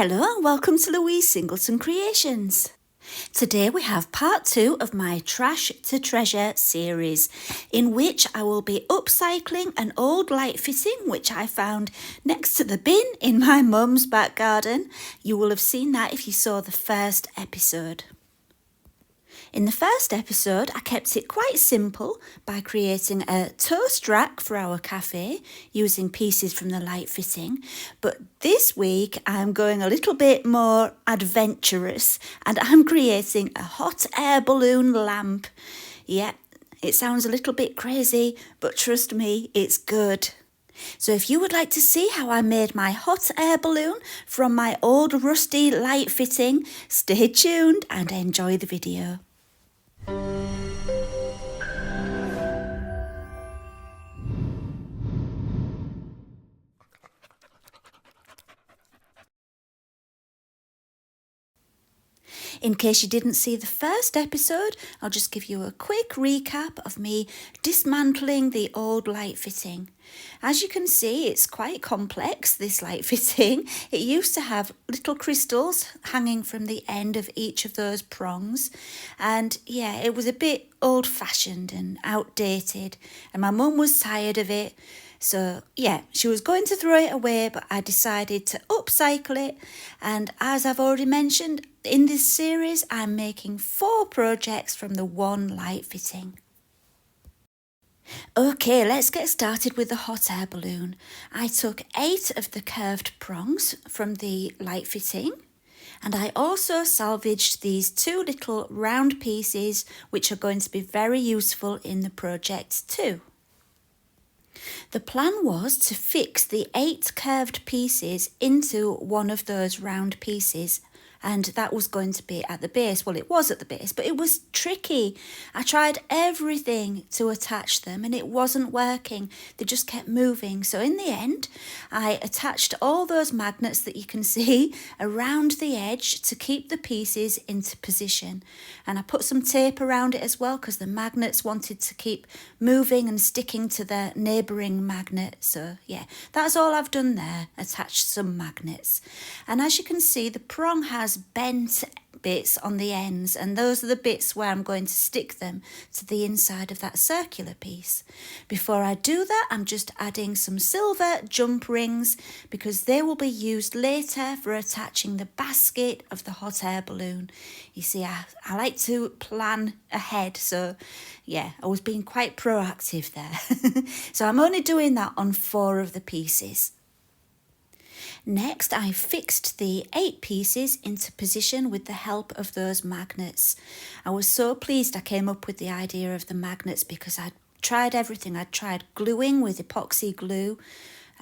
Hello and welcome to Louise Singleton Creations. Today we have part 2 of my Trash to Treasure series, in which I will be upcycling an old light fitting which I found next to the bin in my mum's back garden. You will have seen that if you saw the first episode. In the first episode, I kept it quite simple by creating a toast rack for our cafe using pieces from the light fitting. But this week, I'm going a little bit more adventurous and I'm creating a hot air balloon lamp. Yeah, it sounds a little bit crazy, but trust me, it's good. So if you would like to see how I made my hot air balloon from my old rusty light fitting, stay tuned and enjoy the video. In case you didn't see the first episode, I'll just give you a quick recap of me dismantling the old light fitting. As you can see, it's quite complex, this light fitting. It used to have little crystals hanging from the end of each of those prongs. And yeah, it was a bit old-fashioned and outdated. And my mum was tired of it. So yeah, she was going to throw it away, but I decided to upcycle it. And as I've already mentioned, in this series, I'm making 4 projects from the one light fitting. Okay, let's get started with the hot air balloon. I took 8 of the curved prongs from the light fitting. And I also salvaged these 2 little round pieces, which are going to be very useful in the project too. The plan was to fix the 8 curved pieces into one of those round pieces, and that was going to be at the base. Well, it was at the base, but it was tricky. I tried everything to attach them and it wasn't working. They just kept moving. So in the end, I attached all those magnets that you can see around the edge to keep the pieces into position. And I put some tape around it as well because the magnets wanted to keep moving and sticking to the neighbouring magnet. So yeah, that's all I've done there, attached some magnets. And as you can see, the prong has bent bits on the ends, and those are the bits where I'm going to stick them to the inside of that circular piece. Before I do that, I'm just adding some silver jump rings because they will be used later for attaching the basket of the hot air balloon. You see, I like to plan ahead, so yeah, I was being quite proactive there. So I'm only doing that on 4 of the pieces. Next, I fixed the 8 pieces into position with the help of those magnets. I was so pleased I came up with the idea of the magnets because I'd tried everything. I'd tried gluing with epoxy glue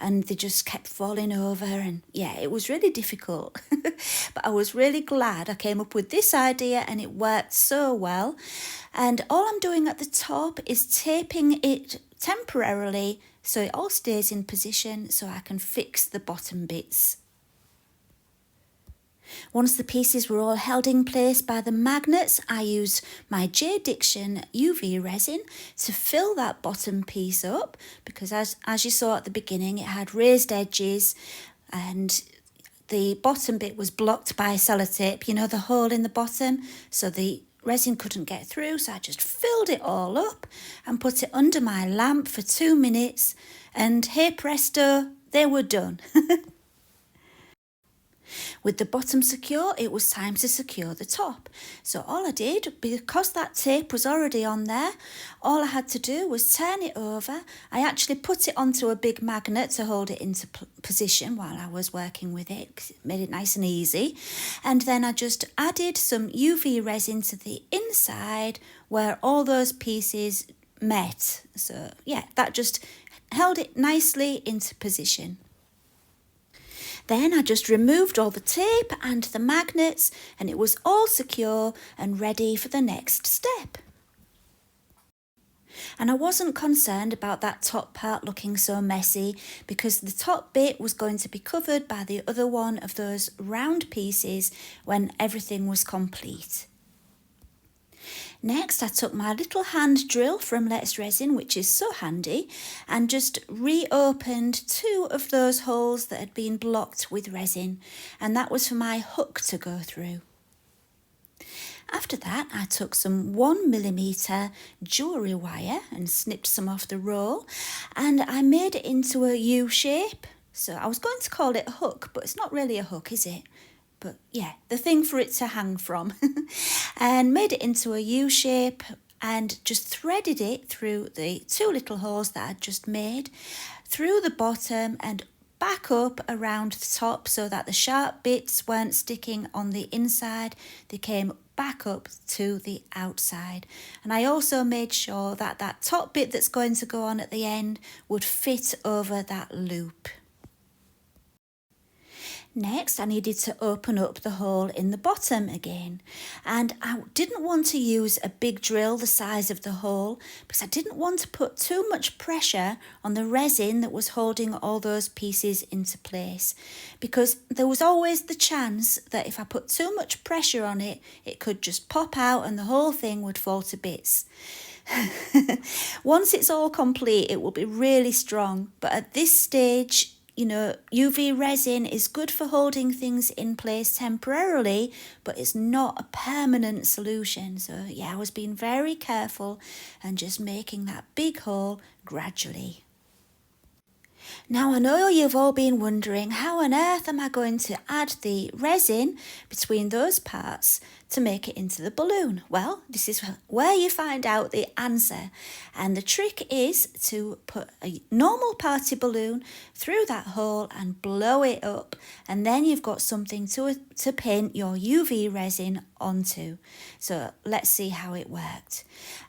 and they just kept falling over, and yeah, it was really difficult. But I was really glad I came up with this idea and it worked so well. And all I'm doing at the top is taping it temporarily so it all stays in position so I can fix the bottom bits. Once the pieces were all held in place by the magnets, I used my JDiction UV Resin to fill that bottom piece up because as you saw at the beginning, it had raised edges and the bottom bit was blocked by sellotape, you know, the hole in the bottom, so the resin couldn't get through. So I just filled it all up and put it under my lamp for 2 minutes, and hey presto, they were done. With the bottom secure, it was time to secure the top. So all I did, because that tape was already on there, all I had to do was turn it over. I actually put it onto a big magnet to hold it into position while I was working with it, 'cause it made it nice and easy. And then I just added some UV resin to the inside where all those pieces met. So yeah, that just held it nicely into position. Then I just removed all the tape and the magnets and it was all secure and ready for the next step. And I wasn't concerned about that top part looking so messy because the top bit was going to be covered by the other one of those round pieces when everything was complete. Next, I took my little hand drill from Let's Resin, which is so handy, and just reopened 2 of those holes that had been blocked with resin, and that was for my hook to go through. After that, I took some 1mm jewellery wire and snipped some off the roll, and I made it into a U shape. So I was going to call it a hook, but it's not really a hook, is it? But yeah, the thing for it to hang from. And made it into a U shape and just threaded it through the 2 little holes that I'd just made, through the bottom and back up around the top so that the sharp bits weren't sticking on the inside. They came back up to the outside. And I also made sure that that top bit that's going to go on at the end would fit over that loop. Next, I needed to open up the hole in the bottom again, and I didn't want to use a big drill the size of the hole because I didn't want to put too much pressure on the resin that was holding all those pieces into place, because there was always the chance that if I put too much pressure on it, it could just pop out and the whole thing would fall to bits. Once it's all complete, it will be really strong, but at this stage, UV resin is good for holding things in place temporarily, but it's not a permanent solution. So yeah, I was being very careful and just making that big hole gradually. Now I know you've all been wondering, how on earth am I going to add the resin between those parts to make it into the balloon? Well, this is where you find out the answer. And the trick is to put a normal party balloon through that hole and blow it up. And then you've got something to paint your UV resin onto. So let's see how it worked.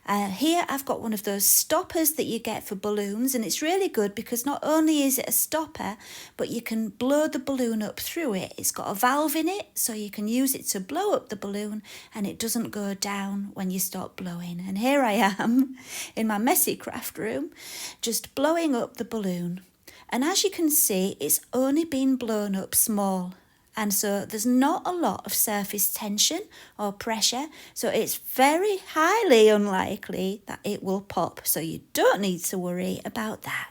Here I've got one of those stoppers that you get for balloons, and it's really good because not only is it a stopper, but you can blow the balloon up through it. It's got a valve in it, so you can use it to blow up the balloon and it doesn't go down when you stop blowing. And here I am in my messy craft room, just blowing up the balloon. And as you can see, it's only been blown up small. And so there's not a lot of surface tension or pressure, so it's very highly unlikely that it will pop, so you don't need to worry about that.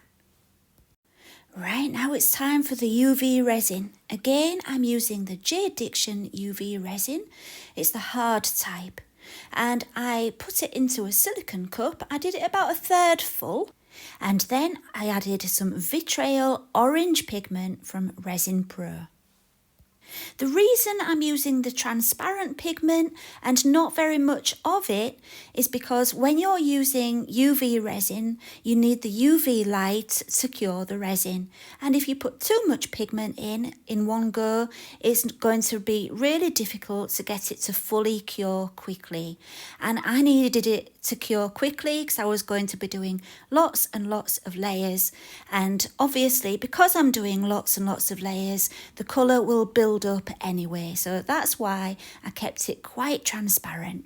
Right, now it's time for the UV resin. Again, I'm using the JDiction UV Resin. It's the hard type. And I put it into a silicone cup. I did it about 1/3 full. And then I added some Vitriol orange pigment from Resin Pro. The reason I'm using the transparent pigment and not very much of it is because when you're using UV resin, you need the UV light to cure the resin. And if you put too much pigment in one go, it's going to be really difficult to get it to fully cure quickly. And I needed it to cure quickly because I was going to be doing lots and lots of layers. And obviously, because I'm doing lots and lots of layers, the colour will build up anyway, so that's why I kept it quite transparent.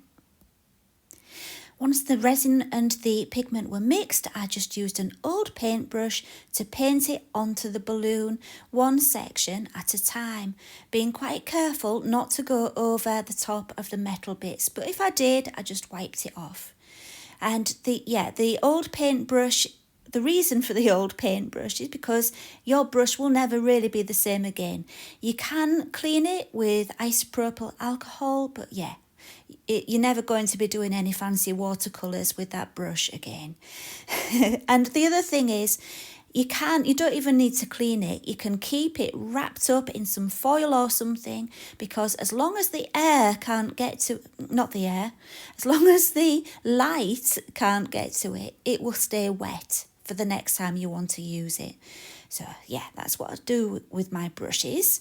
Once the resin and the pigment were mixed, I just used an old paintbrush to paint it onto the balloon, one section at a time, being quite careful not to go over the top of the metal bits, but if I did, I just wiped it off. And the old paintbrush, the reason for the old paintbrush is because your brush will never really be the same again. You can clean it with isopropyl alcohol, but yeah, you're never going to be doing any fancy watercolours with that brush again. And the other thing is, you don't even need to clean it. You can keep it wrapped up in some foil or something, because as long as the air can't get to, as long as the light can't get to it, it will stay wet for the next time you want to use it. So yeah, that's what I do with my brushes.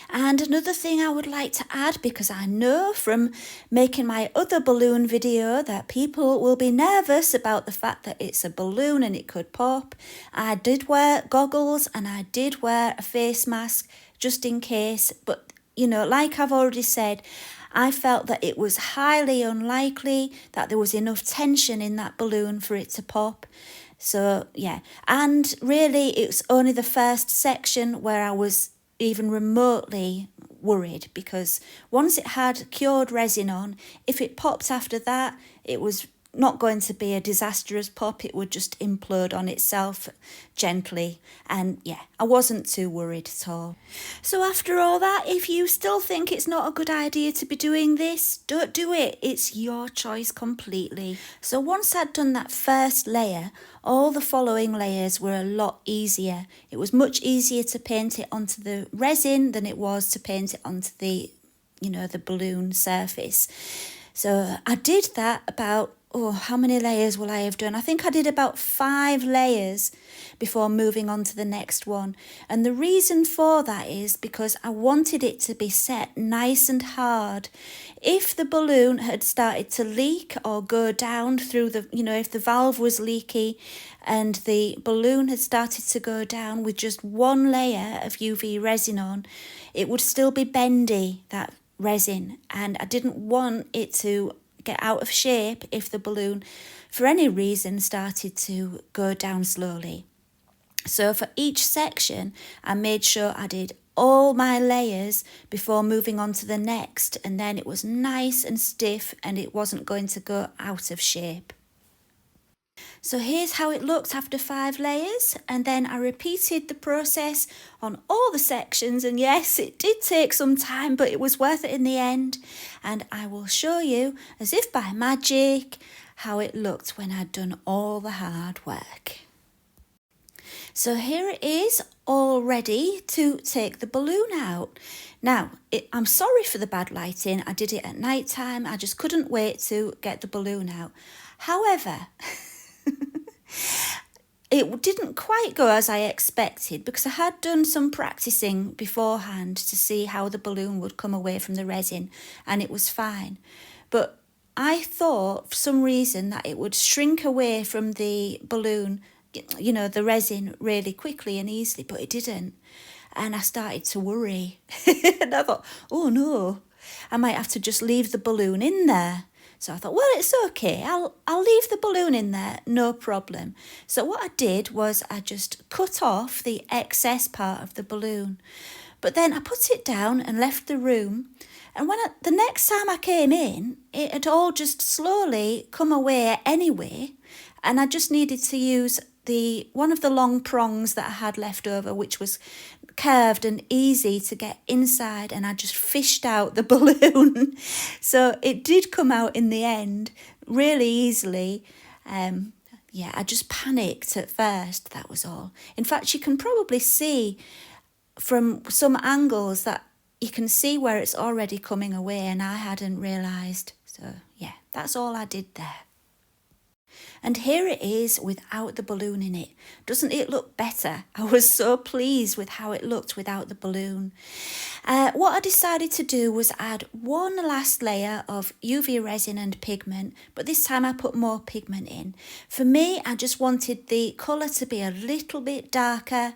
And another thing I would like to add, because I know from making my other balloon video that people will be nervous about the fact that it's a balloon and it could pop. I did wear goggles and I did wear a face mask just in case, but like I've already said, I felt that it was highly unlikely that there was enough tension in that balloon for it to pop. So yeah, and really it's only the first section where I was even remotely worried, because once it had cured resin on, if it popped after that, it was not going to be a disastrous pop. It would just implode on itself gently. And yeah, I wasn't too worried at all. So after all that, if you still think it's not a good idea to be doing this, don't do it. It's your choice completely. So once I'd done that first layer, all the following layers were a lot easier. It was much easier to paint it onto the resin than it was to paint it onto the, the balloon surface. So I did that about, how many layers will I have done? I think I did about 5 layers before moving on to the next one. And the reason for that is because I wanted it to be set nice and hard. If the balloon had started to leak or go down through the, if the valve was leaky and the balloon had started to go down with just 1 layer of UV resin on, it would still be bendy, that resin, and I didn't want it to get out of shape if the balloon for any reason started to go down slowly. So for each section I made sure I did all my layers before moving on to the next, and then it was nice and stiff and it wasn't going to go out of shape. So here's how it looked after 5 layers, and then I repeated the process on all the sections, and yes, it did take some time, but it was worth it in the end. And I will show you, as if by magic, how it looked when I'd done all the hard work. So here it is, all ready to take the balloon out. Now, I'm sorry for the bad lighting. I did it at night time. I just couldn't wait to get the balloon out. However, it didn't quite go as I expected, because I had done some practicing beforehand to see how the balloon would come away from the resin, and it was fine. But I thought for some reason that it would shrink away from the balloon, the resin, really quickly and easily, but it didn't. And I started to worry. And I thought, oh no, I might have to just leave the balloon in there. So I thought, well, it's okay. I'll leave the balloon in there, no problem. So what I did was I just cut off the excess part of the balloon. But then I put it down and left the room. And the next time I came in, it had all just slowly come away anyway. And I just needed to use one of the long prongs that I had left over, which was curved and easy to get inside, and I just fished out the balloon. So it did come out in the end really easily. I just panicked at first, that was all. In fact, you can probably see from some angles that you can see where it's already coming away, and I hadn't realised. So yeah, that's all I did there. And here it is without the balloon in it. Doesn't it look better? I was so pleased with how it looked without the balloon. What I decided to do was add one last layer of UV resin and pigment, but this time I put more pigment in. For me, I just wanted the colour to be a little bit darker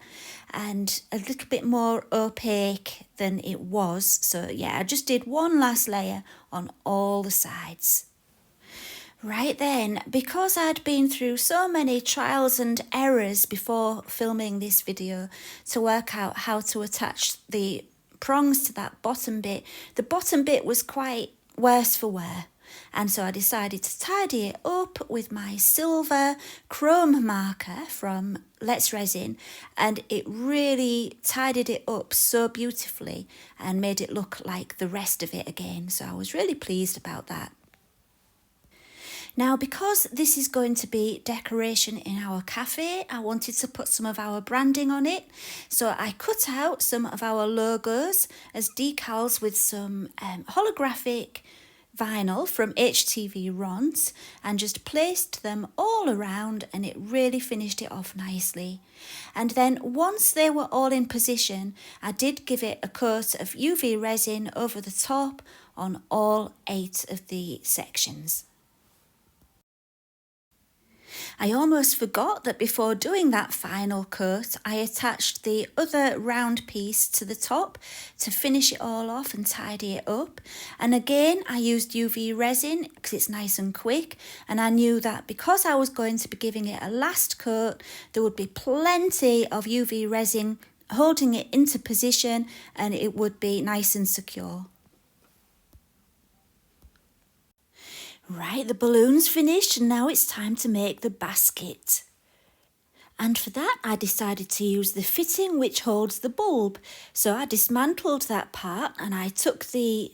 and a little bit more opaque than it was. So yeah, I just did one last layer on all the sides. Right then, because I'd been through so many trials and errors before filming this video to work out how to attach the prongs to that bottom bit, the bottom bit was quite worse for wear. And so I decided to tidy it up with my silver chrome marker from Let's Resin, and it really tidied it up so beautifully and made it look like the rest of it again. So I was really pleased about that. Now, because this is going to be decoration in our cafe, I wanted to put some of our branding on it. So I cut out some of our logos as decals with some holographic vinyl from HTV Ront and just placed them all around, and it really finished it off nicely. And then once they were all in position, I did give it a coat of UV resin over the top on all 8 of the sections. I almost forgot that before doing that final coat, I attached the other round piece to the top to finish it all off and tidy it up. And again, I used UV resin because it's nice and quick. And I knew that because I was going to be giving it a last coat, there would be plenty of UV resin holding it into position, and it would be nice and secure. Right, the balloon's finished and now it's time to make the basket. And for that I decided to use the fitting which holds the bulb. So I dismantled that part and I took the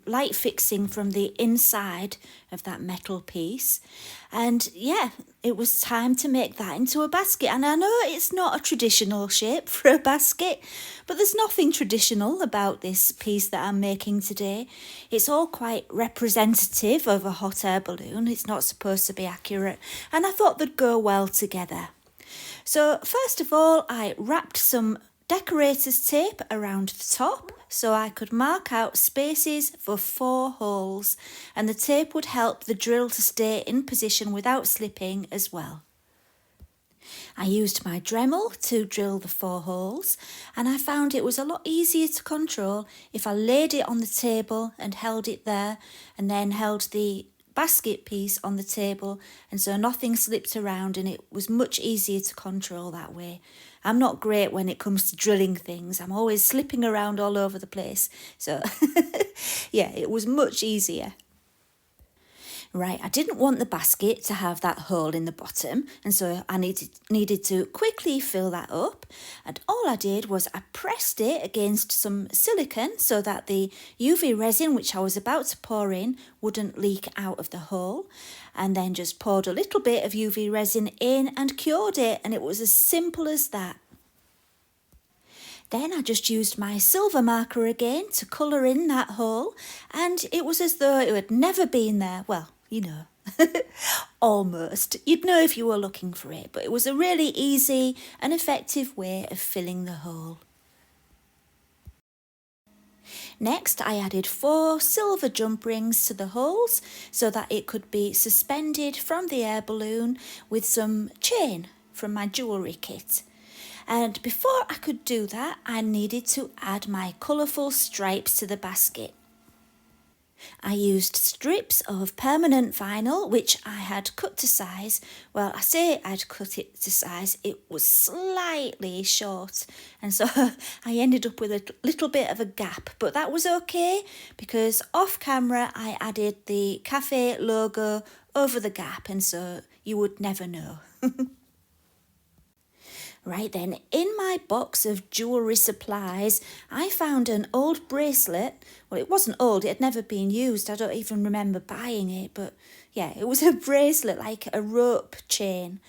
light fixing from the inside of that metal piece. And yeah, it was time to make that into a basket. And I know it's not a traditional shape for a basket, but there's nothing traditional about this piece that I'm making today. It's all quite representative of a hot air balloon. It's not supposed to be accurate, and I thought they'd go well together. So first of all, I wrapped some decorator's tape around the top so I could mark out spaces for 4 holes, and the tape would help the drill to stay in position without slipping as well. I used my Dremel to drill the 4 holes, and I found it was a lot easier to control if I laid it on the table and held it there, and then held the basket piece on the table, and so nothing slipped around, and it was much easier to control that way. I'm not great when it comes to drilling things. I'm always slipping around all over the place. So yeah, it was much easier. Right, I didn't want the basket to have that hole in the bottom, and so I needed to quickly fill that up. And all I did was I pressed it against some silicone so that the UV resin which I was about to pour in wouldn't leak out of the hole, and then just poured a little bit of UV resin in and cured it, and it was as simple as that. Then I just used my silver marker again to colour in that hole, and it was as though it had never been there. Well, you know, almost. You'd know if you were looking for it, but it was a really easy and effective way of filling the hole. Next, I added 4 silver jump rings to the holes so that it could be suspended from the air balloon with some chain from my jewellery kit. And before I could do that, I needed to add my colourful stripes to the basket. I used strips of permanent vinyl, which I had cut to size. Well, I say I'd cut it to size, it was slightly short, and so I ended up with a little bit of a gap, but that was okay because off camera I added the cafe logo over the gap, and so you would never know. Right then, in my box of jewellery supplies, I found an old bracelet. Well, it wasn't old, it had never been used. I don't even remember buying it, but yeah, it was a bracelet, like a rope chain.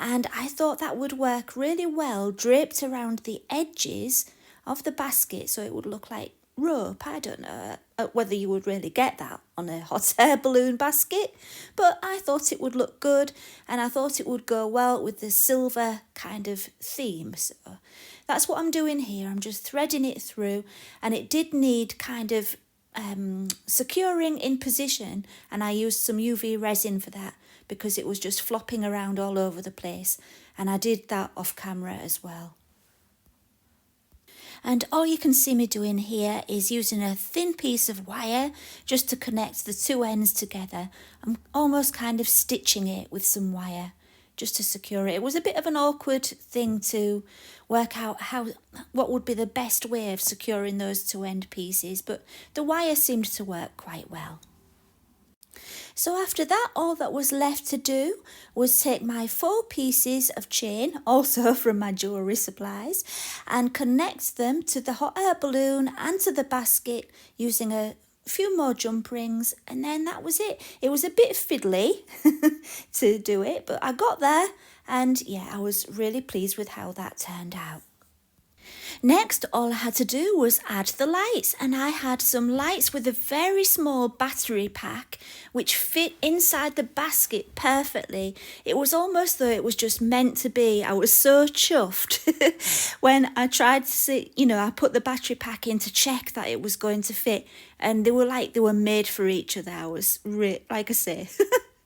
And I thought that would work really well draped around the edges of the basket so it would look like rope. I don't know whether you would really get that on a hot air balloon basket, but I thought it would look good, and I thought it would go well with the silver kind of theme. So that's what I'm doing here. I'm just threading it through, and it did need kind of securing in position, and I used some UV resin for that because it was just flopping around all over the place, and I did that off camera as well. And all you can see me doing here is using a thin piece of wire just to connect the 2 ends together. I'm almost kind of stitching it with some wire just to secure it. It was a bit of an awkward thing to work out what would be the best way of securing those 2 end pieces, but the wire seemed to work quite well. So after that, all that was left to do was take my 4 pieces of chain, also from my jewellery supplies, and connect them to the hot air balloon and to the basket using a few more jump rings, and then that was it. It was a bit fiddly to do it, but I got there, and yeah, I was really pleased with how that turned out. Next, all I had to do was add the lights, and I had some lights with a very small battery pack which fit inside the basket perfectly. It was almost though it was just meant to be. I was so chuffed when I tried to see, I put the battery pack in to check that it was going to fit, and they were made for each other. I was, like I say,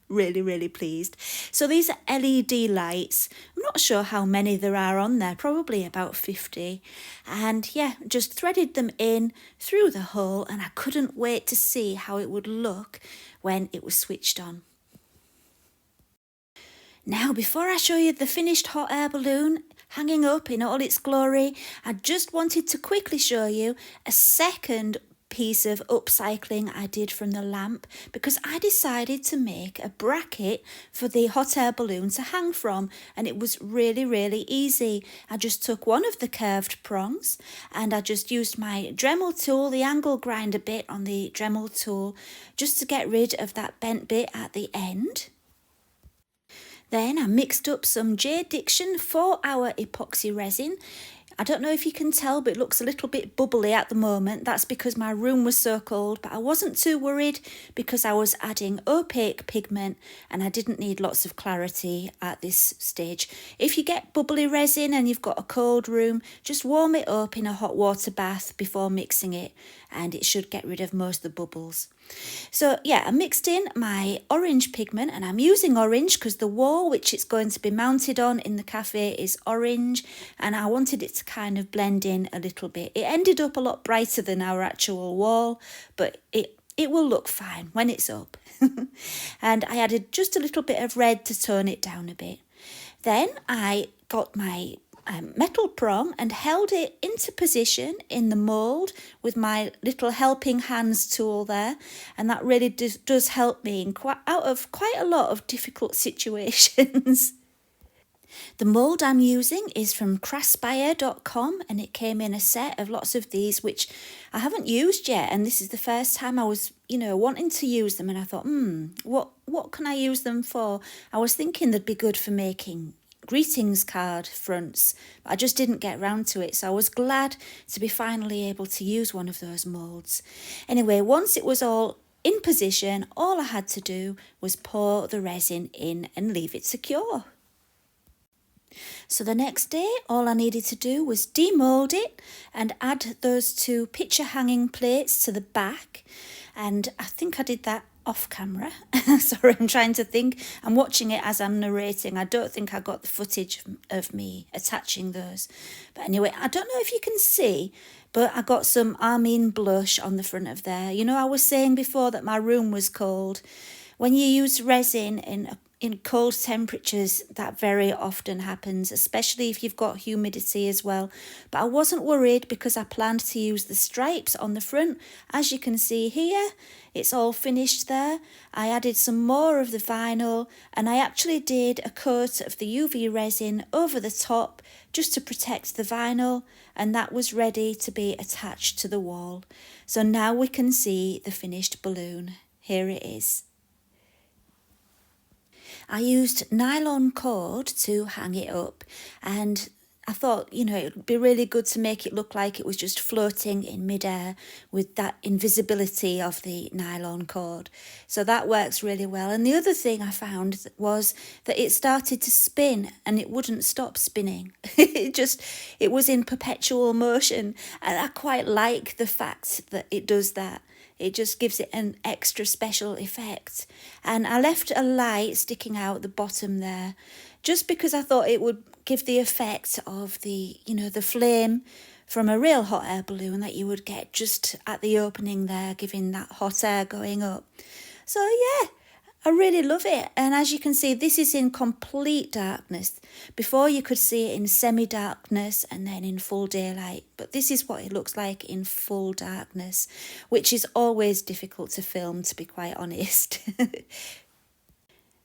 really, really pleased. So these are LED lights. I'm not sure how many there are on there, probably about 50. And yeah, just threaded them in through the hole, and I couldn't wait to see how it would look when it was switched on. Now, before I show you the finished hot air balloon, hanging up in all its glory, I just wanted to quickly show you a second piece of upcycling I did from the lamp, because I decided to make a bracket for the hot air balloon to hang from, and it was really easy. I just took one of the curved prongs and I just used my Dremel tool, the angle grinder bit on the Dremel tool, just to get rid of that bent bit at the end. Then I mixed up some JDiction 4-hour epoxy resin. I don't know if you can tell, but it looks a little bit bubbly at the moment. That's because my room was so cold, but I wasn't too worried because I was adding opaque pigment and I didn't need lots of clarity at this stage. If you get bubbly resin and you've got a cold room, just warm it up in a hot water bath before mixing it, and it should get rid of most of the bubbles. So yeah, I mixed in my orange pigment, and I'm using orange because the wall which it's going to be mounted on in the cafe is orange, and I wanted it to kind of blend in a little bit. It ended up a lot brighter than our actual wall, but it will look fine when it's up. And I added just a little bit of red to tone it down a bit. Then I got my metal prong and held it into position in the mould with my little helping hands tool there, and that really does help me in out of quite a lot of difficult situations. The mould I'm using is from craftspire.com, and it came in a set of lots of these which I haven't used yet, and this is the first time I was wanting to use them, and I thought what can I use them for? I was thinking they'd be good for making greetings card fronts, but I just didn't get round to it, so I was glad to be finally able to use one of those moulds. Anyway, once it was all in position, all I had to do was pour the resin in and leave it secure. So the next day, all I needed to do was demould it and add those 2 picture hanging plates to the back, and I think I did that off camera. Sorry, I'm trying to think. I'm watching it as I'm narrating. I don't think I got the footage of me attaching those. But anyway, I don't know if you can see, but I got some Armine blush on the front of there. I was saying before that my room was cold. When you use resin in cold temperatures, that very often happens, especially if you've got humidity as well. But I wasn't worried because I planned to use the stripes on the front. As you can see here, it's all finished there. I added some more of the vinyl, and I actually did a coat of the UV resin over the top just to protect the vinyl, and that was ready to be attached to the wall. So now we can see the finished balloon. Here it is. I used nylon cord to hang it up, and I thought, it would be really good to make it look like it was just floating in midair with that invisibility of the nylon cord. So that works really well. And the other thing I found was that it started to spin and it wouldn't stop spinning. It was in perpetual motion, and I quite like the fact that it does that. It just gives it an extra special effect. And I left a light sticking out the bottom there, just because I thought it would give the effect of the flame from a real hot air balloon that you would get just at the opening there, giving that hot air going up. So yeah, I really love it. And as you can see, this is in complete darkness. Before you could see it in semi-darkness and then in full daylight. But this is what it looks like in full darkness, which is always difficult to film, to be quite honest.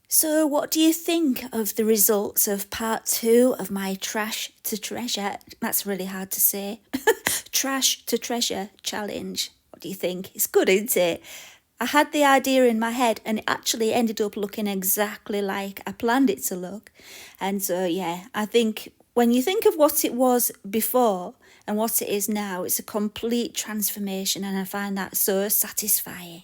So what do you think of the results of part 2 of my trash to treasure? That's really hard to say. Trash to treasure challenge. What do you think? It's good, isn't it? I had the idea in my head and it actually ended up looking exactly like I planned it to look. And so, yeah, I think when you think of what it was before and what it is now, it's a complete transformation, and I find that so satisfying.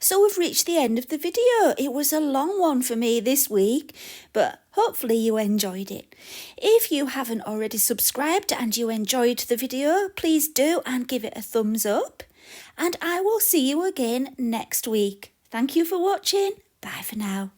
So we've reached the end of the video. It was a long one for me this week, but hopefully you enjoyed it. If you haven't already subscribed and you enjoyed the video, please do and give it a thumbs up. And I will see you again next week. Thank you for watching. Bye for now.